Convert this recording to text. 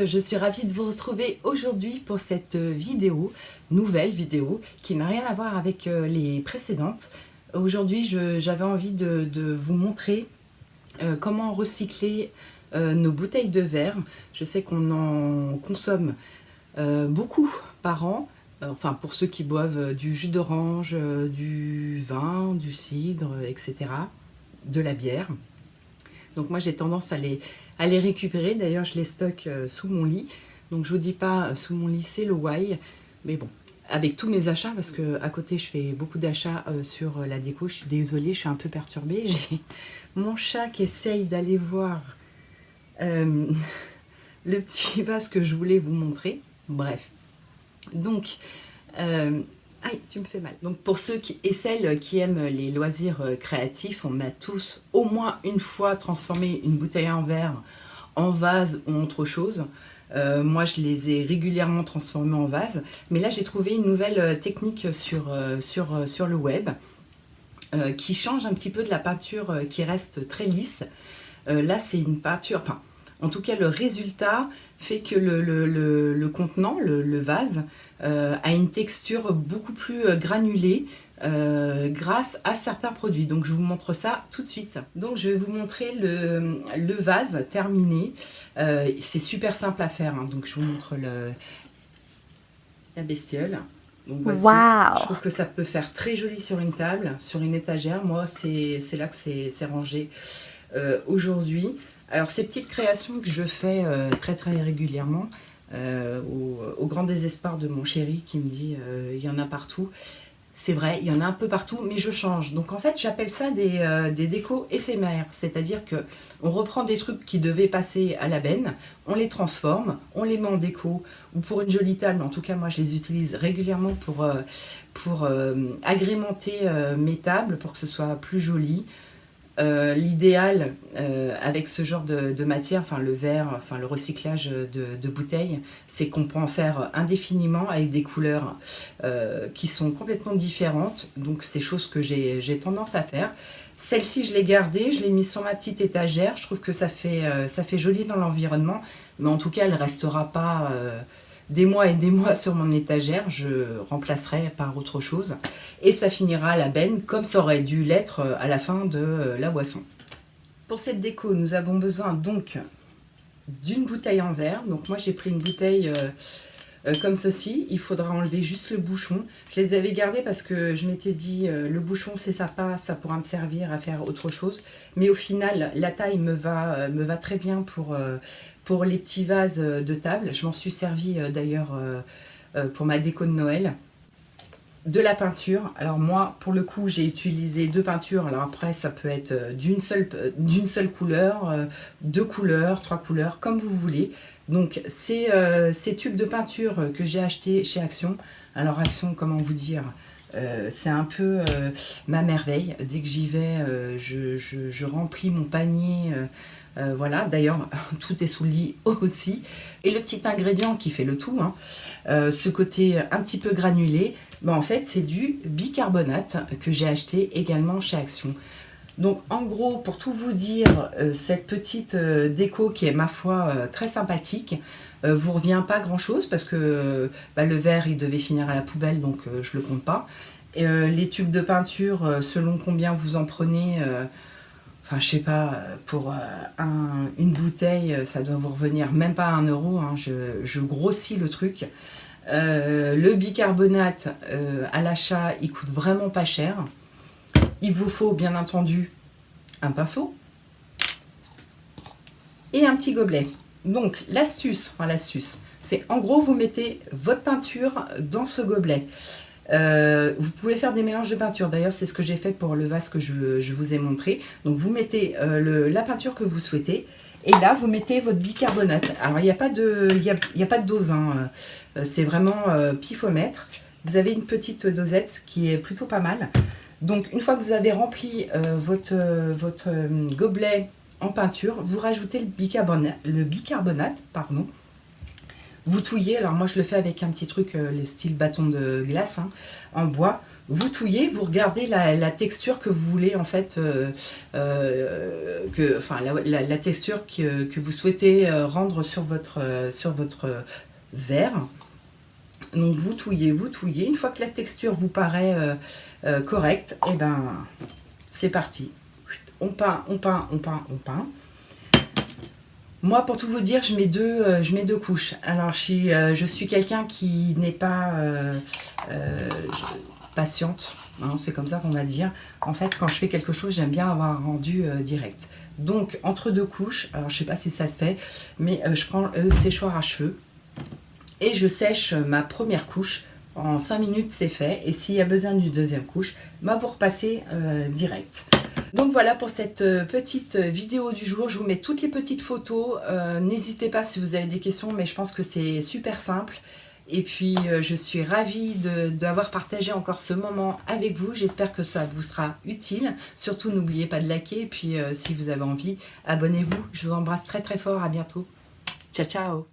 je suis ravie de vous retrouver aujourd'hui pour cette nouvelle vidéo qui n'a rien à voir avec les précédentes. Aujourd'hui, j'avais envie de vous montrer comment recycler nos bouteilles de verre. Je sais qu'on en consomme beaucoup par an, enfin pour ceux qui boivent du jus d'orange, du vin, du cidre, etc., de la bière. Donc moi j'ai tendance à les récupérer, d'ailleurs je les stocke sous mon lit. Donc je vous dis pas sous mon lit, c'est le why, mais bon, avec tous mes achats, parce que à côté je fais beaucoup d'achats sur la déco. Je suis désolée, je suis un peu perturbée. J'ai mon chat qui essaye d'aller voir le petit vase que je voulais vous montrer. Bref, donc aïe, tu me fais mal. Donc pour ceux et celles qui aiment les loisirs créatifs, on a tous au moins une fois transformé une bouteille en verre en vase ou autre chose. Moi je les ai régulièrement transformés en vase, mais là j'ai trouvé une nouvelle technique sur le web qui change un petit peu de la peinture qui reste très lisse. Là c'est une peinture, enfin en tout cas le résultat fait que le contenant, le vase, a une texture beaucoup plus granulée grâce à certains produits. Donc je vous montre ça tout de suite. Donc je vais vous montrer le vase terminé. C'est super simple à faire, hein. Donc je vous montre la bestiole. Donc voici. Wow. Je trouve que ça peut faire très joli sur une table, sur une étagère. Moi c'est là que c'est rangé aujourd'hui. Alors ces petites créations que je fais très régulièrement, au grand désespoir de mon chéri qui me dit il y en a partout. C'est vrai, il y en a un peu partout, mais je change. Donc en fait, j'appelle ça des décos éphémères. C'est-à-dire qu'on reprend des trucs qui devaient passer à la benne, on les transforme, on les met en déco, ou pour une jolie table. En tout cas, moi, je les utilise régulièrement pour agrémenter mes tables, pour que ce soit plus joli. L'idéal avec ce genre de matière, enfin le verre, enfin le recyclage de bouteilles, c'est qu'on peut en faire indéfiniment avec des couleurs qui sont complètement différentes. Donc c'est chose que j'ai tendance à faire. Celle-ci je l'ai gardée, je l'ai mise sur ma petite étagère. Je trouve que ça fait joli dans l'environnement, mais en tout cas elle restera pas des mois et des mois sur mon étagère. Je remplacerai par autre chose et ça finira à la benne comme ça aurait dû l'être à la fin de la boisson. Pour cette déco, nous avons besoin donc d'une bouteille en verre. Donc moi j'ai pris une bouteille comme ceci. Il faudra enlever juste le bouchon. Je les avais gardés parce que je m'étais dit le bouchon c'est sympa, ça pourra me servir à faire autre chose, mais au final la taille me va très bien pour les petits vases de table. Je m'en suis servi d'ailleurs pour ma déco de Noël. De la peinture, alors moi pour le coup j'ai utilisé deux peintures. Alors après ça peut être d'une seule couleur, deux couleurs, trois couleurs, comme vous voulez. Donc ces tubes de peinture que j'ai acheté chez Action. Alors Action, comment vous dire, c'est un peu ma merveille. Dès que j'y vais, je remplis mon panier. Voilà, d'ailleurs tout est sous le lit aussi. Et le petit ingrédient qui fait le tout, hein, ce côté un petit peu granulé, ben en fait c'est du bicarbonate que j'ai acheté également chez Action. Donc en gros, pour tout vous dire, cette petite déco qui est ma foi très sympathique, vous revient pas grand chose parce que le verre il devait finir à la poubelle, donc je le compte pas. Et, les tubes de peinture, selon combien vous en prenez, enfin je sais pas, pour une bouteille ça doit vous revenir même pas à 1 euro, hein. Je grossis le truc. Le bicarbonate à l'achat il coûte vraiment pas cher. Il vous faut bien entendu un pinceau et un petit gobelet. Donc l'astuce, c'est en gros vous mettez votre peinture dans ce gobelet. Vous pouvez faire des mélanges de peinture, d'ailleurs c'est ce que j'ai fait pour le vase que je vous ai montré. Donc vous mettez la peinture que vous souhaitez et là vous mettez votre bicarbonate. Alors il n'y a pas de dose, hein. C'est vraiment pifomètre. Vous avez une petite dosette qui est plutôt pas mal. Donc une fois que vous avez rempli votre gobelet en peinture, vous rajoutez le bicarbonate, pardon. Vous touillez, alors moi je le fais avec un petit truc, le style bâton de glace, hein, en bois. vous touillez, vous regardez la texture que vous voulez en fait, enfin la texture que vous souhaitez rendre sur votre verre. Donc vous touillez, vous touillez. Une fois que la texture vous paraît correcte, et ben c'est parti. On peint, on peint, on peint, on peint. Moi, pour tout vous dire, je mets deux couches. Alors, je suis quelqu'un qui n'est pas patiente, hein, c'est comme ça qu'on va dire. En fait, quand je fais quelque chose, j'aime bien avoir un rendu direct. Donc, entre deux couches, alors je sais pas si ça se fait, mais je prends le séchoir à cheveux et je sèche ma première couche. En 5 minutes, c'est fait. Et s'il y a besoin d'une deuxième couche, bah, vous repassez direct. Donc voilà pour cette petite vidéo du jour. Je vous mets toutes les petites photos. N'hésitez pas si vous avez des questions, mais je pense que c'est super simple. Et puis, je suis ravie d'avoir partagé encore ce moment avec vous. J'espère que ça vous sera utile. Surtout, n'oubliez pas de liker. Et puis, si vous avez envie, abonnez-vous. Je vous embrasse très très fort. À bientôt. Ciao, ciao.